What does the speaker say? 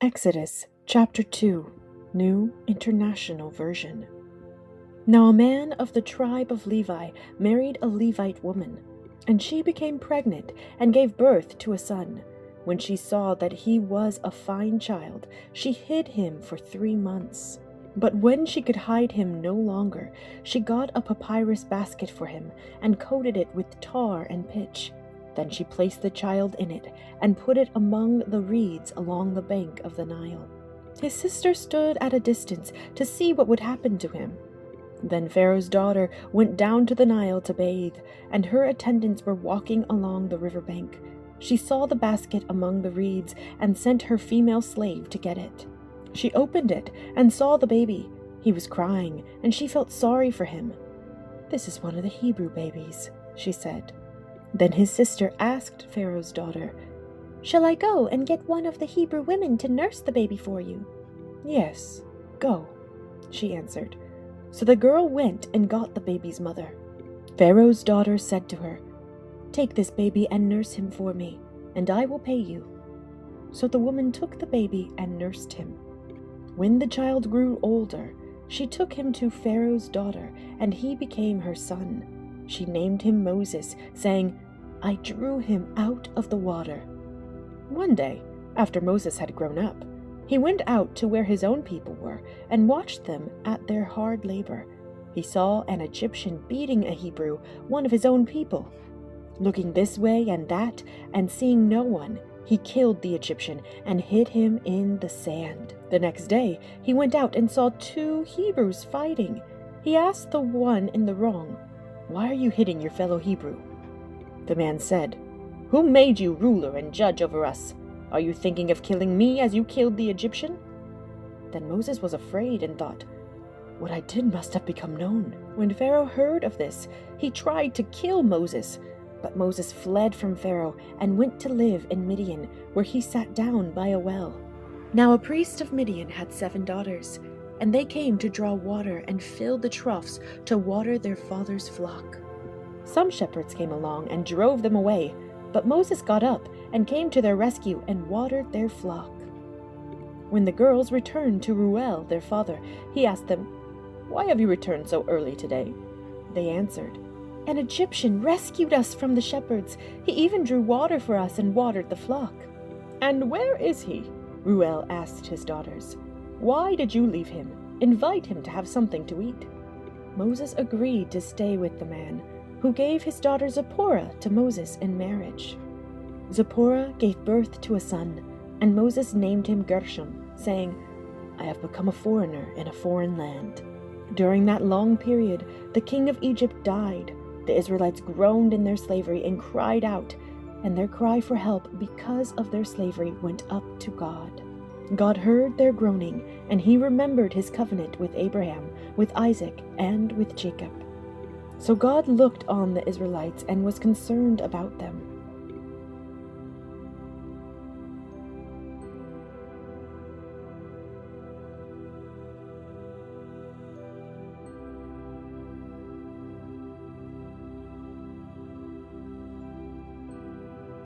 Exodus chapter 2, New International Version. Now a man of the tribe of Levi married a Levite woman, and she became pregnant and gave birth to a son. When she saw that he was a fine child, she hid him for 3 months. But when she could hide him no longer, she got a papyrus basket for him and coated it with tar and pitch. Then she placed the child in it and put it among the reeds along the bank of the Nile. His sister stood at a distance to see what would happen to him. Then Pharaoh's daughter went down to the Nile to bathe, and her attendants were walking along the river bank. She saw the basket among the reeds and sent her female slave to get it. She opened it and saw the baby. He was crying, and she felt sorry for him. "This is one of the Hebrew babies," she said. Then his sister asked Pharaoh's daughter, "Shall I go and get one of the Hebrew women to nurse the baby for you?" "Yes, go," she answered. So the girl went and got the baby's mother. Pharaoh's daughter said to her, "Take this baby and nurse him for me, and I will pay you." So the woman took the baby and nursed him. When the child grew older, she took him to Pharaoh's daughter, and he became her son. She named him Moses, saying, "I drew him out of the water." One day, after Moses had grown up, he went out to where his own people were and watched them at their hard labor. He saw an Egyptian beating a Hebrew, one of his own people. Looking this way and that, and seeing no one, he killed the Egyptian and hid him in the sand. The next day, he went out and saw 2 Hebrews fighting. He asked the one in the wrong, "Why are you hitting your fellow Hebrew?" The man said, "Who made you ruler and judge over us? Are you thinking of killing me as you killed the Egyptian?" Then Moses was afraid and thought, "What I did must have become known." When Pharaoh heard of this, he tried to kill Moses. But Moses fled from Pharaoh and went to live in Midian, where he sat down by a well. Now a priest of Midian had 7 daughters, and they came to draw water and filled the troughs to water their father's flock. Some shepherds came along and drove them away, but Moses got up and came to their rescue and watered their flock. When the girls returned to Reuel, their father, he asked them, "Why have you returned so early today?" They answered, "An Egyptian rescued us from the shepherds. He even drew water for us and watered the flock." "And where is he?" Reuel asked his daughters. "Why did you leave him? Invite him to have something to eat." Moses agreed to stay with the man, who gave his daughter Zipporah to Moses in marriage. Zipporah gave birth to a son, and Moses named him Gershom, saying, "I have become a foreigner in a foreign land." During that long period, the king of Egypt died. The Israelites groaned in their slavery and cried out, and their cry for help because of their slavery went up to God. God heard their groaning, and he remembered his covenant with Abraham, with Isaac, and with Jacob. So God looked on the Israelites and was concerned about them.